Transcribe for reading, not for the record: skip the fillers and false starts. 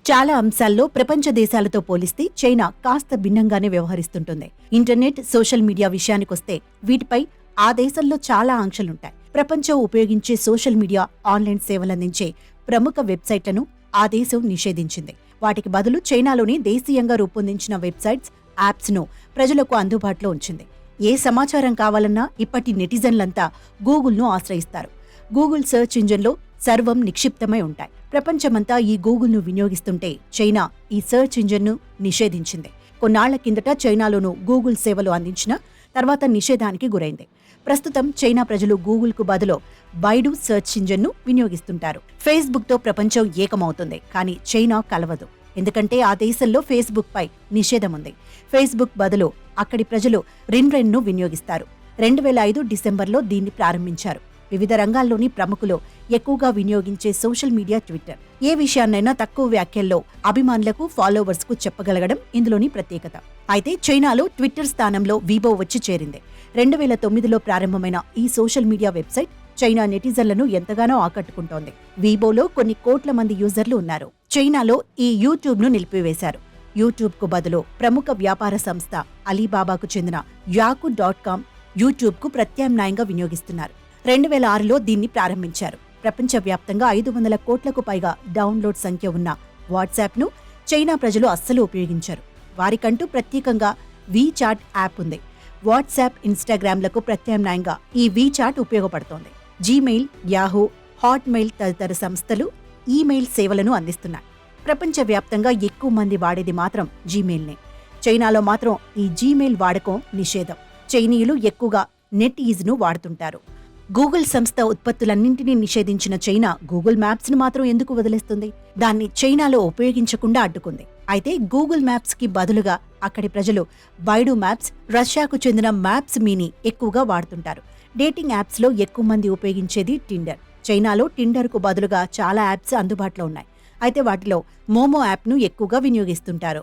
చాలా అంశాల్లో ప్రపంచ దేశాలతో పోలిస్తే చైనా కాస్త భిన్నంగానే వ్యవహరిస్తుంటుంది. ఇంటర్నెట్, సోషల్ మీడియా విషయానికొస్తే వీటిపై ఆ దేశంలో చాలా ఆంక్షలుంటాయి. ప్రపంచం ఉపయోగించే సోషల్ మీడియా, ఆన్లైన్ సేవలందించే ప్రముఖ వెబ్సైట్లను ఆ దేశం నిషేధించింది. వాటికి బదులు చైనాలోని దేశీయంగా రూపొందించిన వెబ్సైట్స్, యాప్స్ను ప్రజలకు అందుబాటులో ఉంచింది. ఏ సమాచారం కావాలన్నా ఇప్పటి నెటిజన్లంతా గూగుల్ను ఆశ్రయిస్తారు. గూగుల్ సెర్చ్ ఇంజిన్లో సర్వం నిక్షిప్తమై ఉంటాయి. ప్రపంచమంతా ఈ గూగుల్ను వినియోగిస్తుంటే చైనా ఈ సెర్చ్ ఇంజిన్ను నిషేధించింది. కొన్నాళ్ల కిందట చైనాలోనూ గూగుల్ సేవలు అందించిన తర్వాత నిషేధానికి గురైంది. ప్రస్తుతం చైనా ప్రజలు గూగుల్కు బదులు బైడు సెర్చ్ ఇంజిన్ను వినియోగిస్తుంటారు. ఫేస్బుక్తో ప్రపంచం ఏకమవుతుంది, కానీ చైనా కలవదు. ఎందుకంటే ఆ దేశంలో ఫేస్బుక్ పై నిషేధం ఉంది. ఫేస్బుక్ బదులు అక్కడి ప్రజలు రిన్రెన్ను వినియోగిస్తారు. 2005 డిసెంబర్లో దీన్ని ప్రారంభించారు. వివిధ రంగాల్లోని ప్రముఖులు ఎక్కువగా వినియోగించే సోషల్ మీడియా ట్విట్టర్. ఏ విషయాన్నైనా తక్కువ వ్యాఖ్యల్లో అభిమానులకు, ఫాలోవర్స్కు చెప్పగలగడం ఇందులోని ప్రత్యేకత. అయితే చైనాలో ట్విట్టర్ స్థానంలో వీబో వచ్చి చేరింది. 2009లో ప్రారంభమైన ఈ సోషల్ మీడియా వెబ్సైట్ చైనా నెటిజన్లను ఎంతగానో ఆకట్టుకుంటోంది. వీబోలో కొన్ని కోట్ల మంది యూజర్లు ఉన్నారు. చైనాలో ఈ యూట్యూబ్ను నిలిపివేశారు. యూట్యూబ్కు బదులు ప్రముఖ వ్యాపార సంస్థ అలీబాబాకు చెందిన యాకు.com యూట్యూబ్కు ప్రత్యామ్నాయంగా వినియోగిస్తున్నారు. 2006లో దీన్ని ప్రారంభించారు. ప్రపంచవ్యాప్తంగా 500 కోట్లకు పైగా డౌన్లోడ్ సంఖ్య ఉన్న వాట్సాప్ను చైనా ప్రజలు అస్సలు ఉపయోగించారు. వారికంటూ ప్రత్యేకంగా వీచాట్ యాప్ ఉంది. వాట్సాప్, ఇన్స్టాగ్రామ్లకు ప్రత్యామ్నాయంగా ఈ వీచాట్ ఉపయోగపడుతోంది. జీమెయిల్, యాహూ, హాట్మెయిల్ తదితర సంస్థలు ఈమెయిల్ సేవలను అందిస్తున్నాయి. ప్రపంచవ్యాప్తంగా ఎక్కువ మంది వాడేది మాత్రం జీమెయిల్నే. చైనాలో మాత్రం ఈ జీమెయిల్ వాడకం నిషేధం. చైనీయులు ఎక్కువగా నెట్ ఈజ్ను వాడుతుంటారు. గూగుల్ సంస్థ ఉత్పత్తులన్నింటినీ నిషేధించిన చైనా గూగుల్ మ్యాప్స్ను మాత్రం ఎందుకు వదిలేస్తుంది? దాన్ని చైనాలో ఉపయోగించకుండా అడ్డుకుంది. అయితే గూగుల్ మ్యాప్స్కి బదులుగా అక్కడి ప్రజలు బైడు మ్యాప్స్, రష్యాకు చెందిన మ్యాప్స్ మీని ఎక్కువగా వాడుతుంటారు. డేటింగ్ యాప్స్లో ఎక్కువ మంది ఉపయోగించేది టిండర్. చైనాలో టిండర్కు బదులుగా చాలా యాప్స్ అందుబాటులో ఉన్నాయి. అయితే వాటిలో మోమో యాప్ను ఎక్కువగా వినియోగిస్తుంటారు.